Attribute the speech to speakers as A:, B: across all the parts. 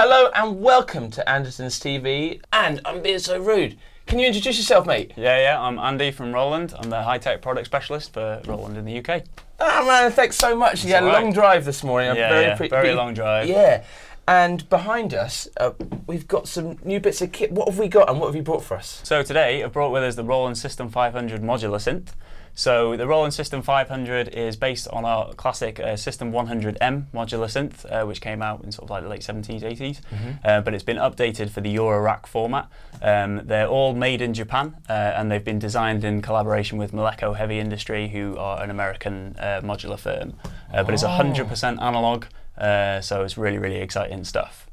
A: Hello and welcome to Andertons TV. And I'm being so rude. Can you introduce yourself, mate?
B: Yeah, I'm Andy from Roland. I'm the high-tech product specialist for Roland in the UK.
A: Oh man, thanks so much. You had a long drive this morning.
B: Very long drive.
A: Yeah. And behind us, we've got some new bits of kit. What have we got and what have you brought for us?
B: So today, I've brought with us the Roland System 500 modular synth. So the Roland System 500 is based on our classic System 100M modular synth, which came out in sort of like the late 70s, 80s. But it's been updated for the Eurorack format. They're all made in Japan, and they've been designed in collaboration with Moleco Heavy Industry, who are an American modular firm. But it's 100% analog, so it's really, really exciting stuff.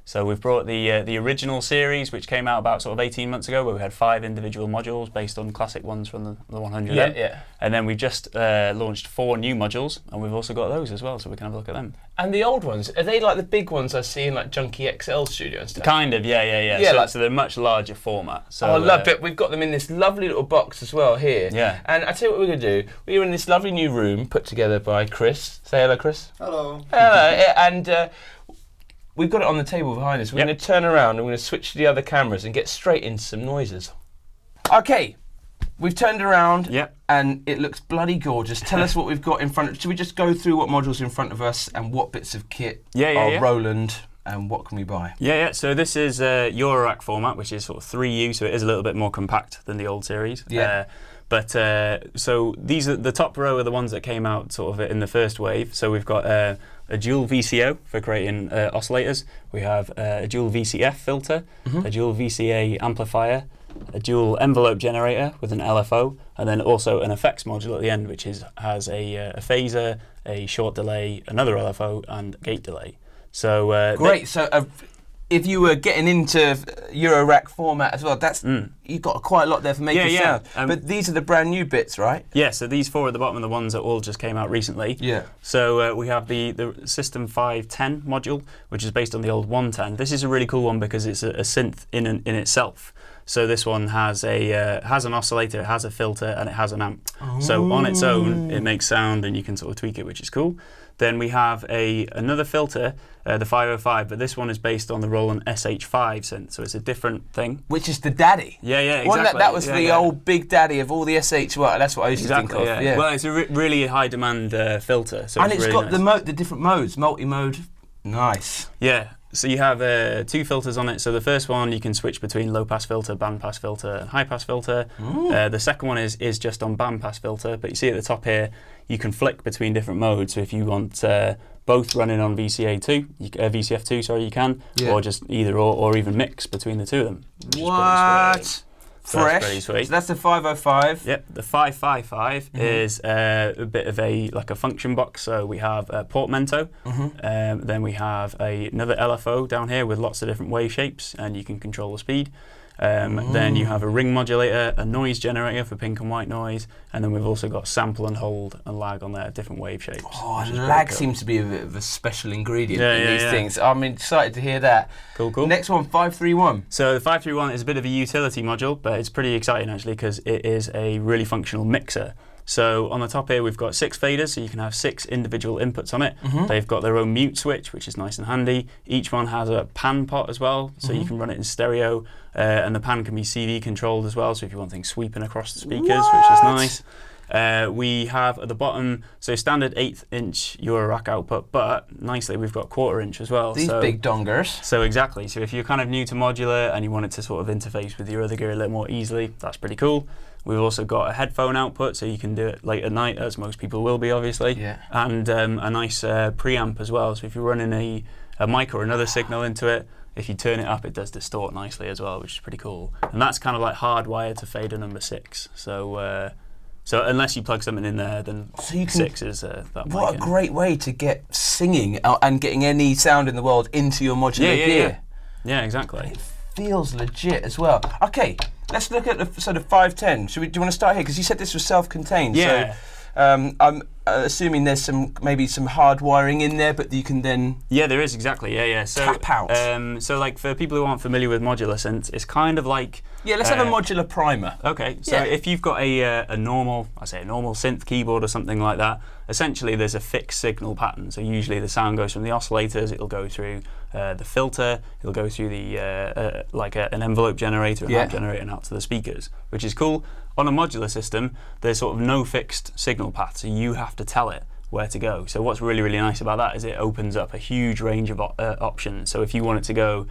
B: So we've brought the original series, which came out about sort of 18 months ago, where we had 5 individual modules based on classic ones from the 100M.
A: Yeah.
B: And then we've just launched 4 new modules, and we've also got those as well, so we can have a look at them.
A: And the old ones, are they like the big ones I see in like Junkie XL Studio and stuff?
B: Kind of, yeah. So they're a much larger format. So,
A: I love it. We've got them in this lovely little box as well here.
B: Yeah.
A: And I tell you what we're going to do. We're in this lovely new room put together by Chris. Say hello, Chris.
C: Hello.
A: Hello. And we've got it on the table behind us. We're going to turn around and we're going to switch to the other cameras and get straight into some noises. Okay, we've turned around and it looks bloody gorgeous. Tell us what we've got in front of us. Should we just go through what modules are in front of us and what bits of kit are Roland and what can we buy?
B: Yeah. So this is Eurorack format, which is sort of 3U, so it is a little bit more compact than the old series.
A: Yeah.
B: So these are the top row are the ones that came out sort of in the first wave. So we've got a dual VCO for creating oscillators. We have a dual VCF filter, a dual VCA amplifier, a dual envelope generator with an LFO, and then also an effects module at the end, which has a phaser, a short delay, another LFO, and gate delay. So
A: great. So if you were getting into Eurorack format as well, that's you've got quite a lot there for making sound. But these are the brand new bits, right?
B: Yeah. So these 4 at the bottom are the ones that all just came out recently.
A: Yeah.
B: So we have the System 510 module, which is based on the old 110. This is a really cool one because it's a synth in itself. So this one has an oscillator, it has a filter, and it has an amp. So on its own, it makes sound, and you can sort of tweak it, which is cool. Then we have another filter, the 505, but this one is based on the Roland SH5 synth, so it's a different thing.
A: Which is the daddy.
B: Yeah, exactly.
A: That was the old big daddy of all the SH. Well, that's what I used to think of. Yeah.
B: Well, it's a really high demand filter, so
A: and
B: it's
A: really
B: got
A: nice. The different modes, multi-mode. Nice.
B: Yeah. So you have 2 filters on it. So the first one you can switch between low pass filter, band pass filter, and high pass filter. The second one is just on band pass filter. But you see at the top here, you can flick between different modes. So if you want both running on VCF2, sorry, you can, or just either or even mix between the 2 of them.
A: What? Fresh.
B: That's pretty sweet.
A: So that's the 505.
B: Yep, the 555 is a bit of a function box. So we have a portmanteau, then we have another LFO down here with lots of different wave shapes, and you can control the speed. Then you have a ring modulator, a noise generator for pink and white noise, and then we've also got sample and hold and lag on there, different wave shapes.
A: Oh, lag seems to be a bit of a special ingredient in these things. I'm excited to hear that.
B: Cool.
A: Next one, 531.
B: So the 531 is a bit of a utility module, but it's pretty exciting actually because it is a really functional mixer. So on the top here we've got 6 faders, so you can have 6 individual inputs on it. They've got their own mute switch, which is nice and handy. Each one has a pan pot as well, so you can run it in stereo, and the pan can be CV controlled as well, so if you want things sweeping across the speakers, which is nice. We have at the bottom, so standard 1/8" Eurorack output, but nicely we've got 1/4" as well.
A: These big dongers.
B: So exactly, so if you're kind of new to modular and you want it to sort of interface with your other gear a little more easily, that's pretty cool. We've also got a headphone output, so you can do it late at night, as most people will be, obviously.
A: Yeah.
B: And a nice preamp as well. So if you're running a mic or another signal into it, if you turn it up, it does distort nicely as well, which is pretty cool. And that's kind of like hardwired to fader number 6. So unless you plug something in there, then 6 is that mic.
A: What a great way to get singing and getting any sound in the world into your modular gear.
B: Yeah, exactly.
A: It feels legit as well. Okay. Let's look at the 510. Do you want to start here? Because you said this was self-contained.
B: Yeah.
A: So assuming there's maybe some hard wiring in there, but you can then
B: there is exactly so
A: tap out.
B: So like for people who aren't familiar with modular synths, it's kind of like
A: let's have a modular primer.
B: Okay, so if you've got a normal synth keyboard or something like that, essentially there's a fixed signal pattern. So usually the sound goes from the oscillators, it'll go through the filter, it'll go through the like an envelope generator, an amp generator, and out to the speakers, which is cool. On a modular system, there's sort of no fixed signal path, so you have to tell it where to go. So what's really, really nice about that is it opens up a huge range of options. So if you want it to go,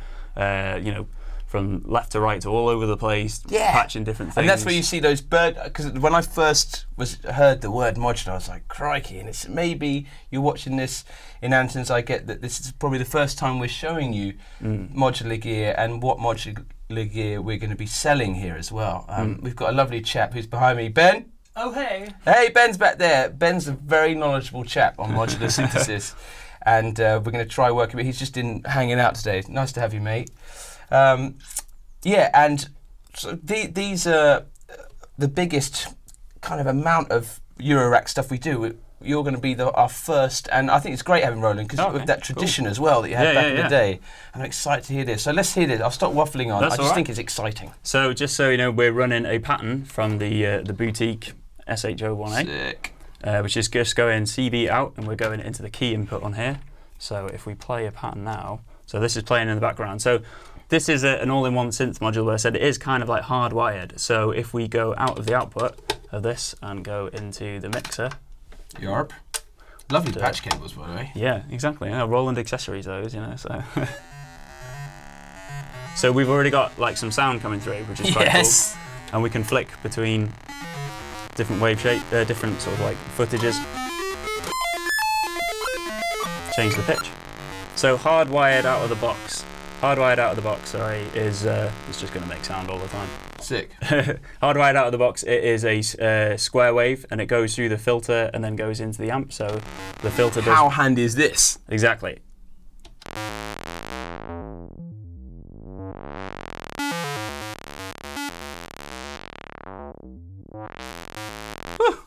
B: from left to right to all over the place, patching different things.
A: And that's where you see those because when I first heard the word modular, I was like, crikey, and it's maybe you're watching this in Andertons, I get that this is probably the first time we're showing you modular gear and what modular gear we're going to be selling here as well. We've got a lovely chap who's behind me, Ben.
C: Oh, hey.
A: Hey, Ben's back there. Ben's a very knowledgeable chap on modular synthesis, and we're going to try working with him. He's just hanging out today. Nice to have you, mate. And so these are the biggest kind of amount of Eurorack stuff we do. You're going to be our first, and I think it's great having Roland because of that tradition as well that you had back in the day. I'm excited to hear this. So let's hear this. I'll stop waffling on. I just think it's exciting.
B: So just so you know, we're running a pattern from the boutique SH01A.
A: Sick.
B: Which is just going CB out, and we're going into the key input on here. So if we play a pattern now, so this is playing in the background. So this is an all-in-one synth module where I said it is kind of like hardwired. So if we go out of the output of this and go into the mixer.
A: Yarp. Lovely patch cables, by the way.
B: Yeah, exactly. Roland accessories, those, so. So we've already got like some sound coming through, which is quite cool. And we can flick between different wave shape, different sort of like footages. Change the pitch. So hardwired out of the box. Sorry, is it's just going to make sound all the time.
A: Sick.
B: Hardwired out of the box, it is a square wave, and it goes through the filter and then goes into the amp. So the filter does.
A: How handy is this?
B: Exactly.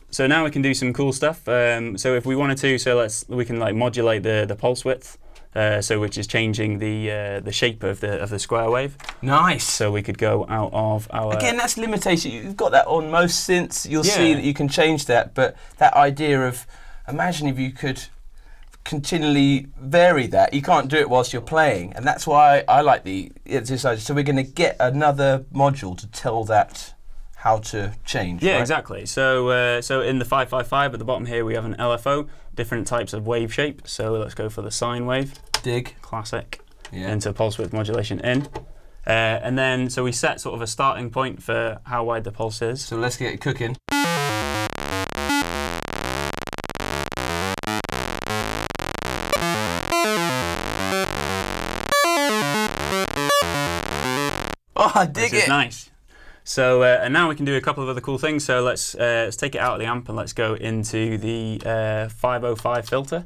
B: So now we can do some cool stuff. So if we wanted to, we can like modulate the pulse width. Which is changing the shape of the square wave.
A: Nice.
B: So we could go out of our.
A: Again, that's limitation. You've got that on most synths. You'll see that you can change that, but that idea of imagine if you could continually vary that. You can't do it whilst you're playing, and that's why I like the exercise. So we're going to get another module to tell that how to change.
B: Yeah,
A: right?
B: exactly. So in the 555 at the bottom here we have an LFO, different types of wave shape. So let's go for the sine wave.
A: Dig.
B: Classic. Yeah. Into pulse width modulation in. And then so we set sort of a starting point for how wide the pulse is.
A: So let's get it cooking. Oh, I dig it.
B: This is nice. So and now we can do a couple of other cool things. So let's take it out of the amp and let's go into the 505 filter.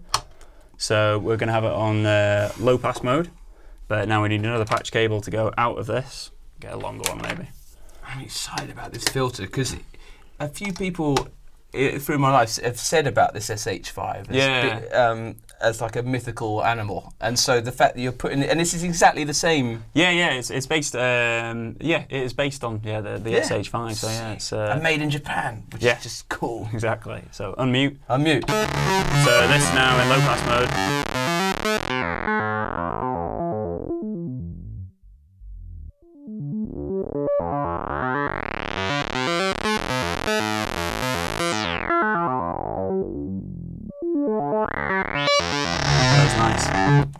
B: So we're going to have it on low pass mode, but now we need another patch cable to go out of this. Get a longer one maybe.
A: I'm excited about this filter because a few people through my life have said about this SH5 as like a mythical animal, and so the fact that you're putting it, and this is exactly the same.
B: It's based. It is based on the SH5. So it's
A: and made in Japan, which is just cool.
B: Exactly. So unmute.
A: Unmute.
B: So this now in low pass mode.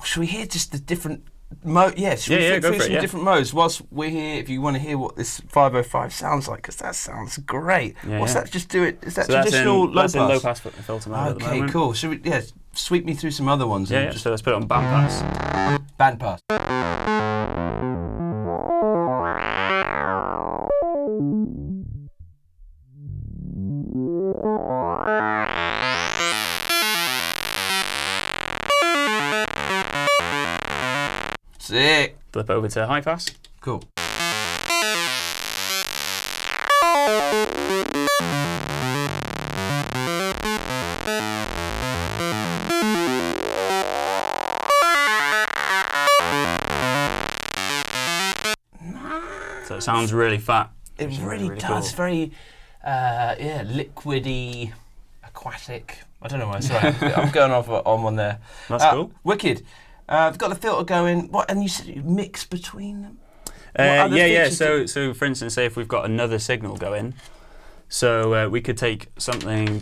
A: Should we hear just the different modes? Yeah, should we
B: go
A: through
B: for
A: some different modes whilst we're here? If you want to hear what this 505 sounds like, because that sounds great. What's that? Just do it. Is that traditional low pass?
B: That's in low pass filter mode at the moment.
A: Okay, cool. Should we? Yeah, sweep me through some other ones.
B: Yeah. So let's put it on band pass.
A: Band pass. Sick.
B: Flip over to high pass.
A: Cool.
B: So it sounds really fat.
A: It really does.
B: Cool.
A: Very, liquidy, aquatic. I don't know why. Sorry, I'm going off on one there.
B: That's cool.
A: Wicked. I've got the filter going. What? And you said you mix between them?
B: Yeah. So for instance, say if we've got another signal going, so we could take something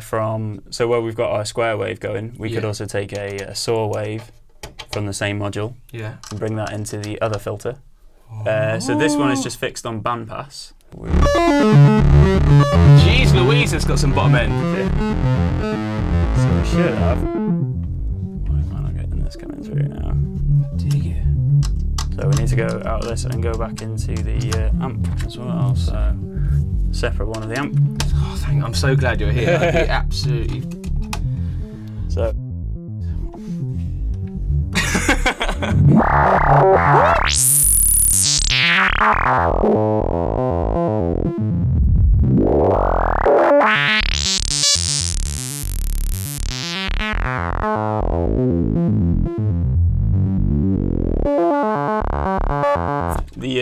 B: from. So where we've got our square wave going, we could also take a saw wave from the same module.
A: Yeah.
B: And bring that into the other filter. So this one is just fixed on bandpass.
A: Jeez Louise, it's got some bottom end.
B: So we should have. Why am I not getting this coming through now?
A: Dig it.
B: So we need to go out of this and go back into the amp as well. So separate one of the amp.
A: Oh, I'm so glad you're here. Absolutely.
B: So.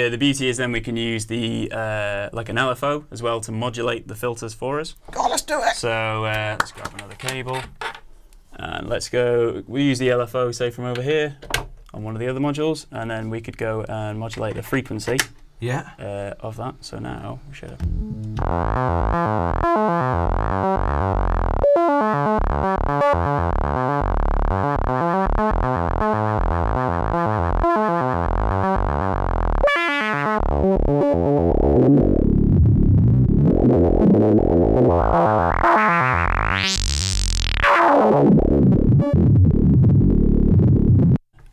B: The beauty is then we can use the like an LFO as well to modulate the filters for us.
A: Oh, let's do it.
B: So let's grab another cable and let's go. We use the LFO say from over here on one of the other modules, and then we could go and modulate the frequency of that. So now we should have.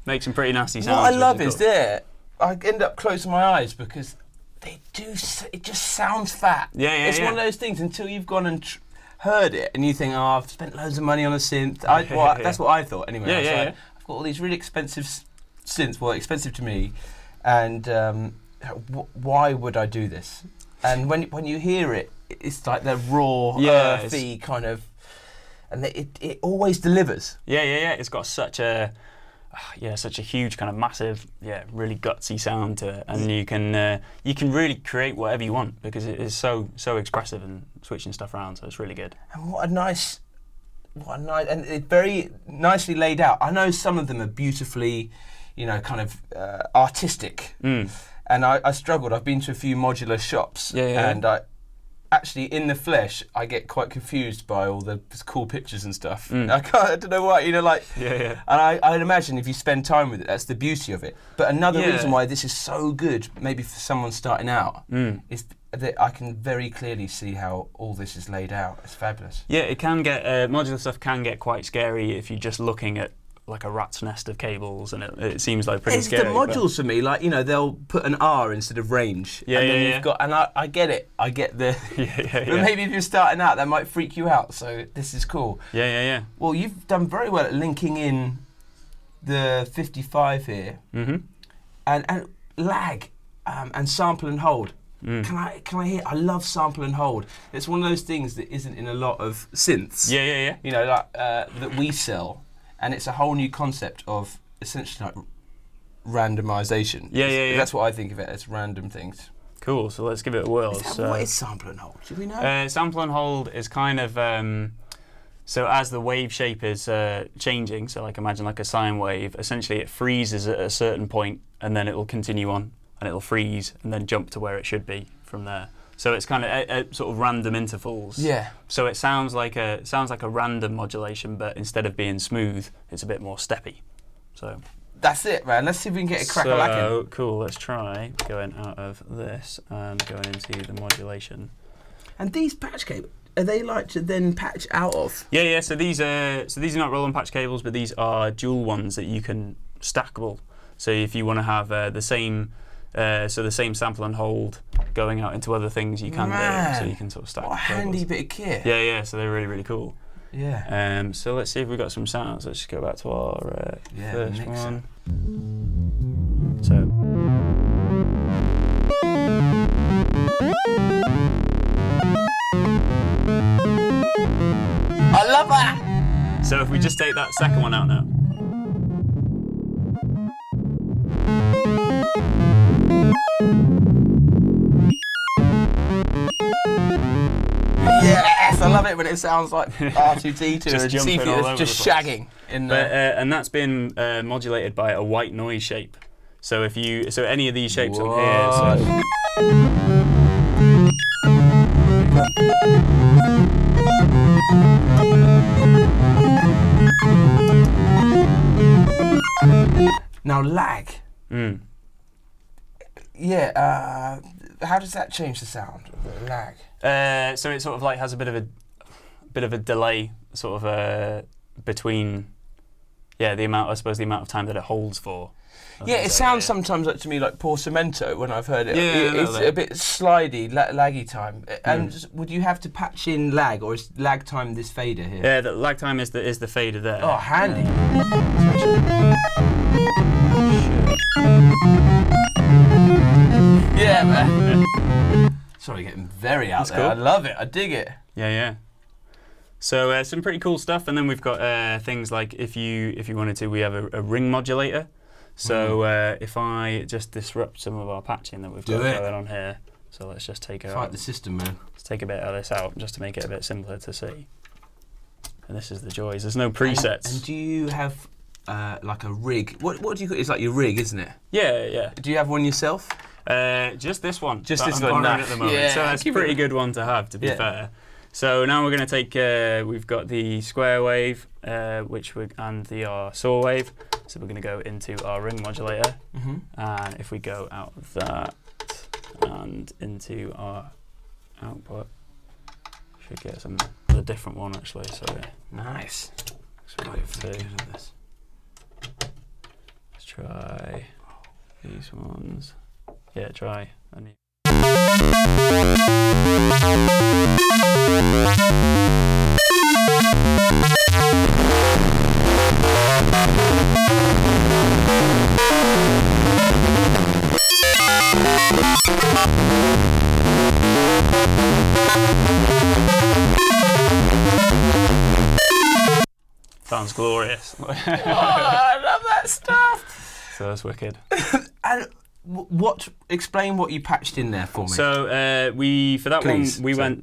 B: Make some pretty nasty sounds.
A: What I love is that I end up closing my eyes because they do. It just sounds fat. It's one of those things until you've gone and heard it and you think, oh, I've spent loads of money on a synth. That's what I thought anyway. I've got all these really expensive synths. Well, expensive to me, and why would I do this? And when you hear it, it's like the raw, earthy kind of, and it always delivers.
B: It's got such a huge kind of massive, really gutsy sound to it, and you can really create whatever you want because it is so expressive and switching stuff around. So it's really good. And
A: what a nice, and it's very nicely laid out. I know some of them are beautifully, kind of artistic. And I struggled. I've been to a few modular shops, and I actually, in the flesh, I get quite confused by all the cool pictures and stuff. I don't know why, And I'd imagine if you spend time with it, that's the beauty of it. But another reason why this is so good, maybe for someone starting out, is that I can very clearly see how all this is laid out. It's fabulous.
B: Yeah, it can get modular stuff can get quite scary if you're just looking at like a rat's nest of cables, and it seems like pretty scary.
A: It's the modules for me, they'll put an R instead of range. You've got, and I get it. I get the. But maybe if you're starting out, that might freak you out. So this is cool.
B: Yeah.
A: Well, you've done very well at linking in the 55 here, and lag, and sample and hold. Can I hear? I love sample and hold. It's one of those things that isn't in a lot of synths.
B: Yeah.
A: That we sell. And it's a whole new concept of essentially like randomization.
B: Yeah.
A: That's what I think of it as, random things.
B: Cool. So let's give it a whirl.
A: What is sample and hold? Do we know?
B: Sample and hold is kind of so as the wave shape is changing. So like imagine like a sine wave. Essentially, it freezes at a certain point, and then it will continue on, and it'll freeze, and then jump to where it should be from there. So it's kind of at sort of random intervals.
A: Yeah.
B: So it sounds like a random modulation, but instead of being smooth, it's a bit more steppy. So
A: that's it, man. Let's see if we can get a crack at lacking.
B: So cool. Let's try going out of this and going into the modulation.
A: And these patch cables, are they like to then patch out of?
B: Yeah. So these are not Roland patch cables, but these are dual ones that you can stackable. So if you want to have the same sample and hold going out into other things, you can do. So you can sort of stack.
A: What a handy bit of kit.
B: Yeah. So they're really, really cool.
A: Yeah.
B: So let's see if we've got some sounds. Let's just go back to our first one. So.
A: I love that!
B: So if we just take that second one out now.
A: it when it sounds like R2D2 and C4 just shagging in there.
B: And that's been modulated by a white noise shape. So any of these shapes on here.
A: Now lag. Yeah. How does that change the sound? The lag.
B: So it sort of like has a bit of a delay, sort of between, the amount of time that it holds for.
A: Yeah, it sounds sometimes to me like Porcimento when I've heard it. It's a bit slidey, laggy time. And would you have to patch in lag, or is lag time this fader here?
B: Yeah, the lag time is the fader there.
A: Oh, handy. Yeah, man. Sorry, getting very out there. Cool. I love it. I dig it.
B: Yeah. So some pretty cool stuff, and then we've got things like if you wanted to, we have a ring modulator. So if I just disrupt some of our patching that we've got going on here, so let's just take it out.
A: Fight the system, man.
B: Let's take a bit of this out just to make it a bit simpler to see. And this is the joys. There's no presets.
A: And do you have like a rig? What do you call it? It's like your rig, isn't it?
B: Yeah.
A: Do you have one yourself?
B: Just this one.
A: Just this one
B: at the moment. Yeah, so that's a pretty good one to have, to be fair. So now we're going to take, we've got the square wave, and the saw wave. So we're going to go into our ring modulator. And if we go out of that and into our output, should get a different one actually. So
A: nice.
B: Let's try these ones. Yeah, try. Sounds glorious.
A: Oh, I love that stuff.
B: So that's wicked.
A: And explain what you patched in there for me.
B: So went.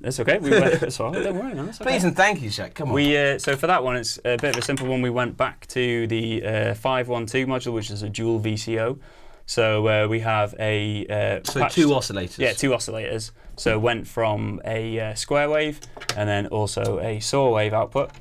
B: That's okay. We went. That's all right. Don't worry, man.
A: Please and thank you, Shaq. Come on.
B: So for that one, it's a bit of a simple one. We went back to the 512 module, which is a dual VCO. So we have a
A: two oscillators.
B: Yeah, two oscillators. So went from a square wave and then also a saw wave output,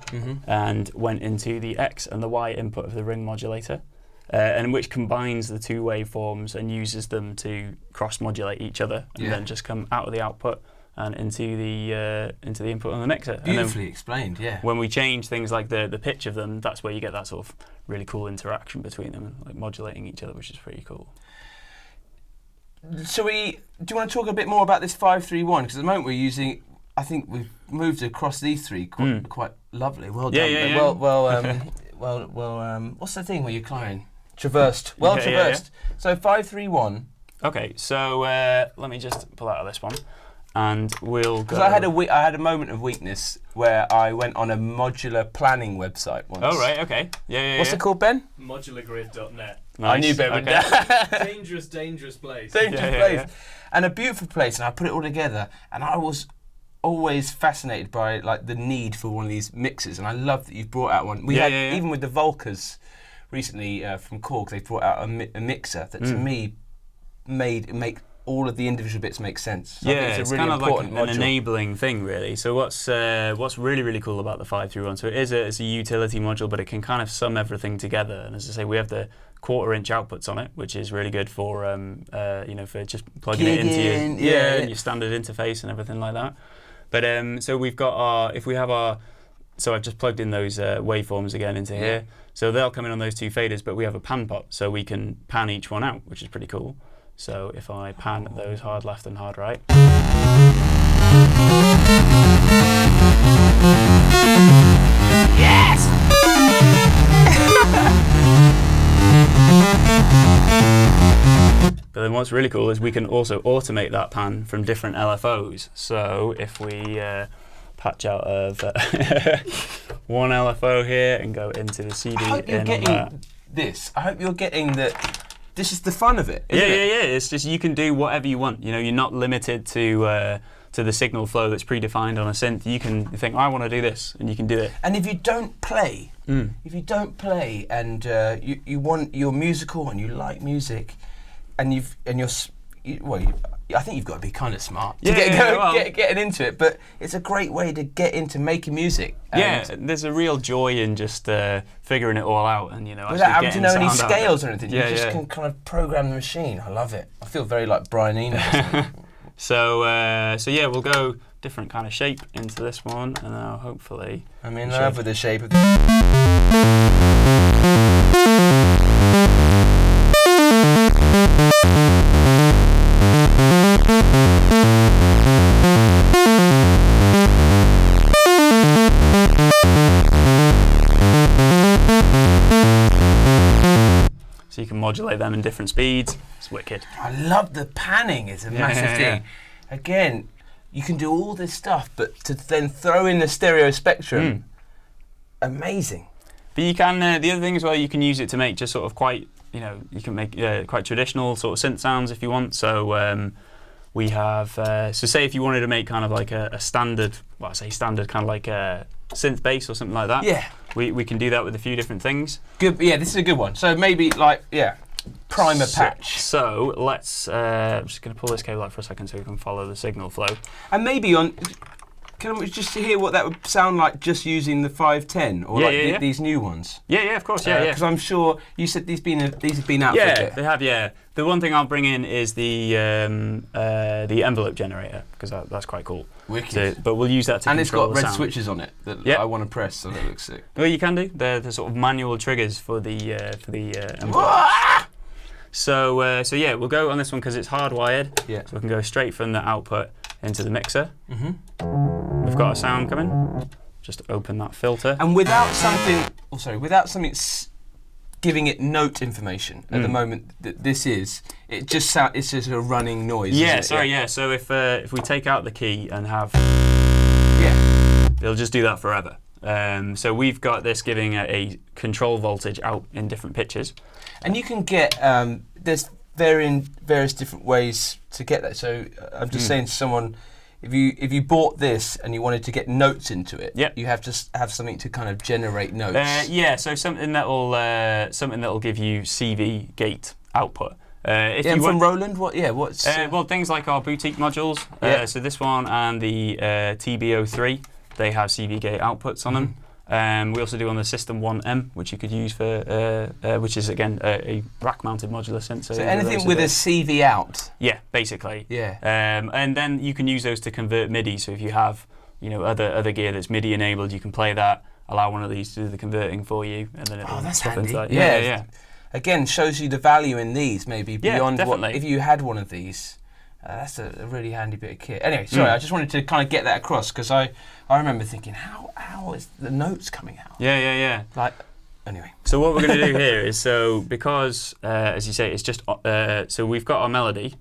B: and went into the X and the Y input of the ring modulator. And which combines the two waveforms and uses them to cross-modulate each other, and then just come out of the output and into the input on the mixer.
A: Beautifully explained, yeah.
B: When we change things like the pitch of them, that's where you get that sort of really cool interaction between them, and like modulating each other, which is pretty cool.
A: Do you want to talk a bit more about this 531? Because at the moment we're using, I think we've moved across these three quite lovely. Well done.
B: Yeah.
A: Well, what's the thing where you're climbing? Traversed. Traversed. Yeah. So 531.
B: Okay, so let me just pull out of this one, and we'll go.
A: Because I had a moment of weakness where I went on a modular planning website once.
B: Oh right, okay, yeah.
A: What's it called, Ben?
C: Modulargrid.net.
B: Nice.
A: I knew Ben would.
C: Dangerous place.
A: Dangerous place, and a beautiful place. And I put it all together, and I was always fascinated by like the need for one of these mixers, and I love that you've brought out one. We had even with the Volkers recently from Korg, they brought out a mixer that to me make all of the individual bits make sense. So
B: it's really kind of like an enabling thing, really. So what's really cool about the 531? So it's a utility module, but it can kind of sum everything together. And as I say, we have the 1/4-inch outputs on it, which is really good for for just plugging it into your standard interface and everything like that. But so we've got so I've just plugged in those waveforms again into here. So they'll come in on those two faders, but we have a pan pot, so we can pan each one out, which is pretty cool. So if I pan those hard left and hard right.
A: Yes!
B: But then what's really cool is we can also automate that pan from different LFOs. So if we patch out of one LFO here and go into the CD.
A: I hope you're getting this. I hope you're getting that. This is the fun of it.
B: Yeah. It's just you can do whatever you want. You know, you're not limited to to the signal flow that's predefined on a synth, you can think, I want to do this, and you can do it.
A: And if you don't play, and you're musical and you like music, and I think you've got to be kind of smart to getting into it. But it's a great way to get into making music.
B: There's a real joy in just figuring it all out, and
A: without having to know any scales or anything. You just can kind of program the machine. I love it. I feel very like Brian Eno.
B: So yeah, we'll go different kind of shape into this one, and now hopefully.
A: I'm in love with the shape of.
B: So you can modulate them in different speeds. It's wicked.
A: I love the panning. It's a massive thing. Again, you can do all this stuff, but to then throw in the stereo spectrum, amazing.
B: But you can. The other thing as well, you can use it to make just sort of quite. You can make quite traditional sort of synth sounds if you want. So we have. So say if you wanted to make kind of like a standard. Well, I say standard, kind of like a synth bass or something like that.
A: Yeah.
B: We can do that with a few different things.
A: Good. Yeah, this is a good one. So maybe like primer patch.
B: So let's. I'm just going to pull this cable out for a second so we can follow the signal flow.
A: And maybe can we just hear what that would sound like just using the 510 or these new ones?
B: Yeah, of course. Yeah.
A: Because I'm sure you said these have been out for a bit.
B: Yeah, they have. Yeah. The one thing I'll bring in is the envelope generator because that's quite cool.
A: Wicked.
B: But we'll use that to
A: and
B: control the
A: it's got red
B: sound.
A: switches on it that I want to press, so that looks sick.
B: Well, you can do. They're the sort of manual triggers for the envelope. So yeah, we'll go on this one because it's hardwired.
A: Yeah.
B: So we can go straight from the output into the mixer. We've got a sound coming. Just open that filter.
A: And without something, giving it note information at the moment that this is, it's just a running noise.
B: Yeah, sorry, yeah. So if we take out the key and have, it'll just do that forever. So we've got this giving a control voltage out in different pitches.
A: And you can get there's various different ways to get that. So I'm just saying to someone, if you bought this and you wanted to get notes into it, you have to have something to kind of generate notes.
B: So something that'll give you CV gate output.
A: From Roland, what's
B: well, things like our boutique modules. So this one and the TB03, they have CV gate outputs on them. We also do on the System 1M, which you could use for, which is again a rack-mounted modular synth.
A: So anything with a CV out.
B: Yeah, basically.
A: Yeah.
B: And then you can use those to convert MIDI. So if you have, other gear that's MIDI enabled, you can play that. Allow one of these to do the converting for you, and then it'll
A: that's
B: swap
A: handy.
B: into that.
A: Yeah. Again, shows you the value in these, maybe beyond
B: definitely.
A: If you had one of these. That's a really handy bit of kit. Anyway, sorry, I just wanted to kind of get that across because I remember thinking, how is the notes coming out?
B: Yeah.
A: Anyway.
B: So what we're going to do here is, because, as you say, it's just, so we've got our melody,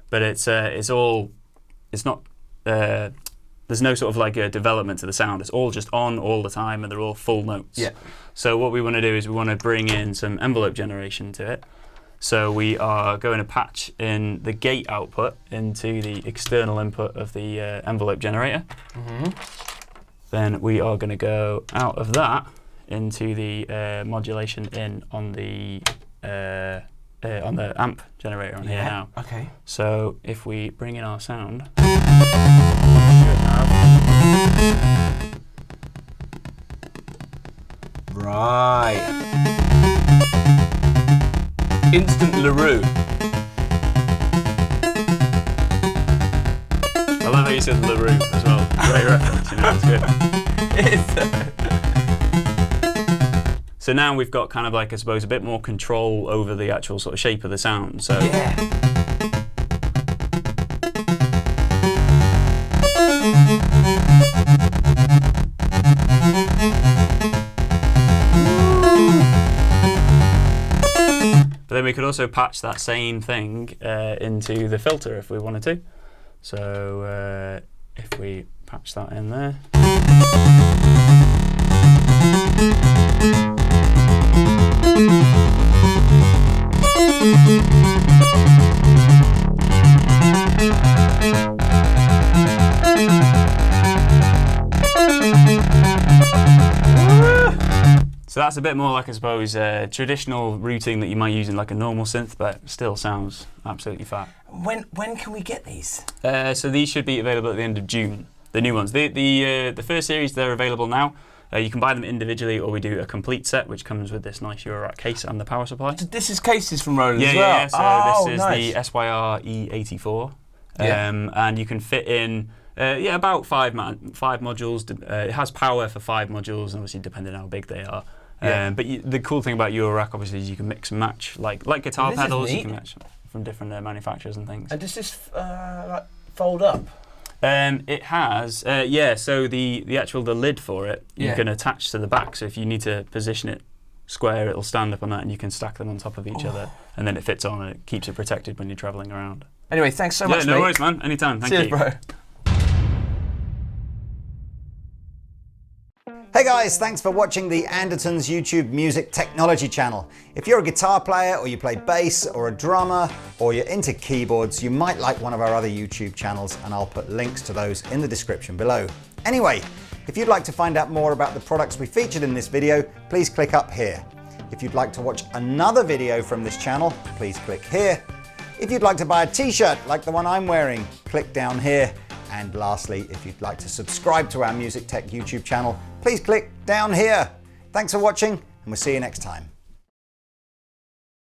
B: but it's not, there's no sort of like a development to the sound. It's all just on all the time and they're all full notes.
A: Yeah.
B: So what we want to do is we want to bring in some envelope generation to it. So we are going to patch in the gate output into the external input of the envelope generator. Then we are going to go out of that into the modulation in on the amp generator on here now.
A: Okay.
B: So if we bring in our sound,
A: right. Instant LaRue.
B: I love how you said LaRue as well. Great reference, it's good. So now we've got kind of like, I suppose, a bit more control over the actual sort of shape of the sound. So But then we could also patch that same thing into the filter if we wanted to. So if we patch that in there. So that's a bit more like, I suppose, traditional routing that you might use in like a normal synth, but still sounds absolutely fat.
A: When can we get these?
B: So these should be available at the end of June, the new ones. The first series, they're available now. You can buy them individually, or we do a complete set, which comes with this nice Eurorack case and the power supply.
A: So this is cases from Roland as well?
B: Yeah, so this is
A: nice.
B: the SYR E84. And you can fit in about five modules. It has power for 5 modules, obviously depending on how big they are. But the cool thing about Eurorack, obviously, is you can mix and match, like guitar pedals, you can match from different manufacturers and things.
A: And does this like fold up?
B: It has, so the lid for it, you can attach to the back, so if you need to position it square, it'll stand up on that and you can stack them on top of each other, and then it fits on and it keeps it protected when you're travelling around.
A: Anyway, thanks so much,
B: no
A: mate.
B: worries, man. Anytime. Thank
A: Cheers,
B: you.
A: bro.
D: Hey guys, thanks for watching the Andertons YouTube Music Technology channel. If you're a guitar player, or you play bass, or a drummer, or you're into keyboards, you might like one of our other YouTube channels, and I'll put links to those in the description below. Anyway, if you'd like to find out more about the products we featured in this video, please click up here. If you'd like to watch another video from this channel, please click here. If you'd like to buy a t-shirt like the one I'm wearing, click down here. And lastly, if you'd like to subscribe to our Music Tech YouTube channel, please click down here. Thanks for watching, and we'll see you next time.